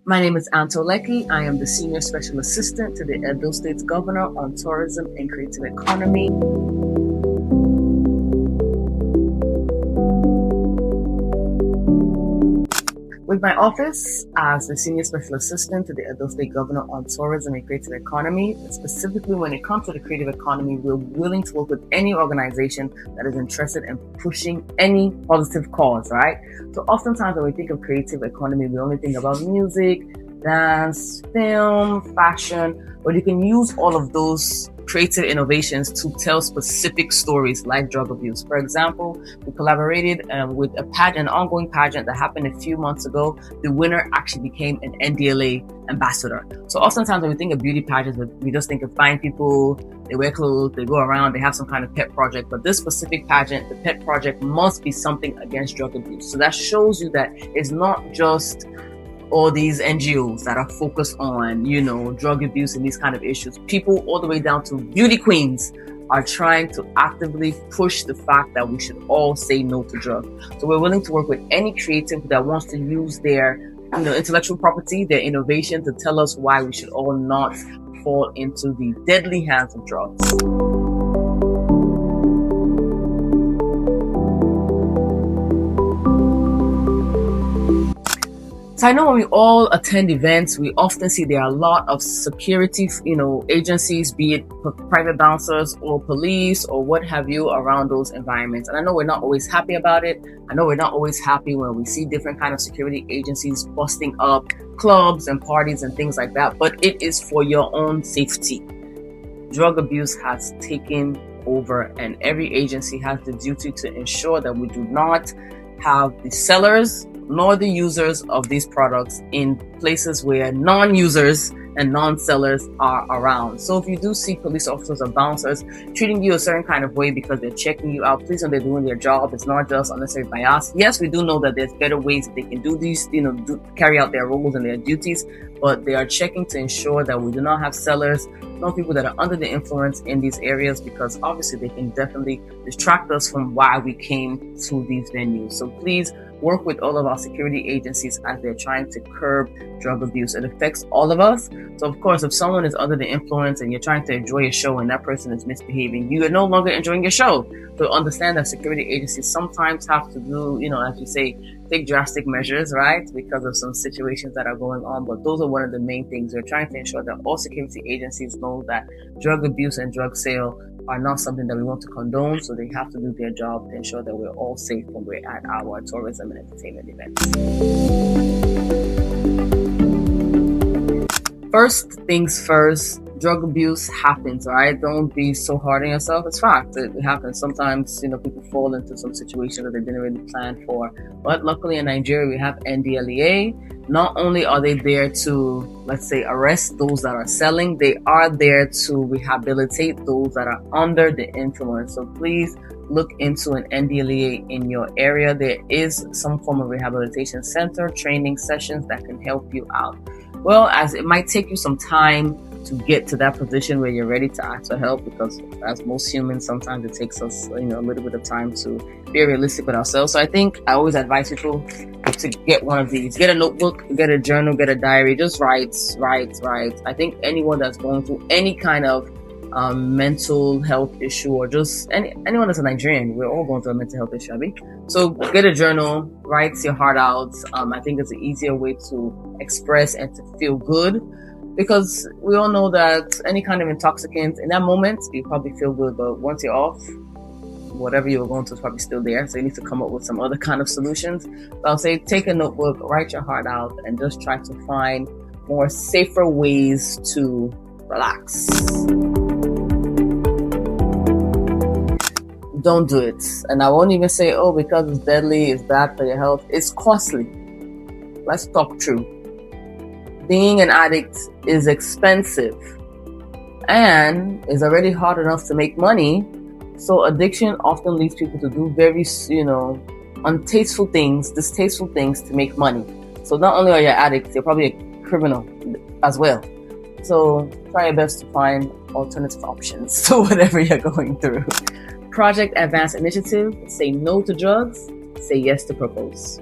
My name is Anto Lecky. I am the Senior Special Assistant to the Edo State Governor on Tourism and Creative Economy. With my office as the Senior Special Assistant to the Edo State Governor on Tourism and Creative Economy, specifically when it comes to the creative economy, we're willing to work with any organization that is interested in pushing any positive cause, right? So oftentimes when we think of creative economy, we only think about music, dance, film, fashion, but you can use all of those creative innovations to tell specific stories like drug abuse. For example, we collaborated with an ongoing pageant that happened a few months ago. The winner actually became an NDLA ambassador. So oftentimes when we think of beauty pageants, we just think of fine people, they wear clothes, they go around, they have some kind of pet project. But this specific pageant, the pet project must be something against drug abuse. So that shows you that it's not just all these NGOs that are focused on, drug abuse and these kind of issues. People all the way down to beauty queens are trying to actively push the fact that we should all say no to drugs. So we're willing to work with any creative that wants to use their intellectual property, their innovation to tell us why we should all not fall into the deadly hands of drugs. So I know when we all attend events, we often see there are a lot of security, agencies, be it private bouncers or police or what have you around those environments. And I know we're not always happy about it. I know we're not always happy when we see different kind of security agencies busting up clubs and parties and things like that. But it is for your own safety. Drug abuse has taken over and every agency has the duty to ensure that we do not have the sellers nor the users of these products in places where non-users and non-sellers are around. So if you do see police officers or bouncers treating you a certain kind of way because they're checking you out, please know they're doing their job. It's not just unnecessary bias. Yes, we do know that there's better ways that they can do these, carry out their roles and their duties, but they are checking to ensure that we do not have sellers, no people that are under the influence in these areas, because obviously they can definitely distract us from why we came to these venues. So please work with all of our security agencies as they're trying to curb drug abuse. It affects all of us. So of course, if someone is under the influence and you're trying to enjoy a show and that person is misbehaving, you are no longer enjoying your show. So understand that security agencies sometimes have to do, as you say, take drastic measures, right? Because of some situations that are going on. But those are one of the main things. We're trying to ensure that all security agencies know that drug abuse and drug sale are not something that we want to condone, so they have to do their job to ensure that we're all safe when we're at our tourism and entertainment events. First things first, drug abuse happens, right? Don't be so hard on yourself. It's fact. It happens. Sometimes, people fall into some situation that they didn't really plan for. But luckily in Nigeria, we have NDLEA. Not only are they there to, let's say, arrest those that are selling, they are there to rehabilitate those that are under the influence. So please look into an NDLEA in your area. There is some form of rehabilitation center, training sessions that can help you out. Well, as it might take you some time to get to that position where you're ready to ask for help, because as most humans, sometimes it takes us, a little bit of time to be realistic with ourselves. So I think I always advise people to get one of these. Get a notebook, get a journal, get a diary. Just write. I think anyone that's going through any kind of mental health issue, or just anyone that's a Nigerian, we're all going through a mental health issue, Abby. So get a journal, write your heart out. I think it's an easier way to express and to feel good, because we all know that any kind of intoxicant in that moment, you probably feel good, but once you're off, whatever you were going to is probably still there. So you need to come up with some other kind of solutions. So I'll say take a notebook, write your heart out, and just try to find more safer ways to relax. Don't do it. And I won't even say, because it's deadly, it's bad for your health. It's costly. Let's talk true. Being an addict is expensive and is already hard enough to make money. So addiction often leads people to do very, untasteful things, distasteful things to make money. So not only are you addicts, you're probably a criminal as well. So try your best to find alternative options to whatever you're going through. Project Advance Initiative, say no to drugs, say yes to purpose.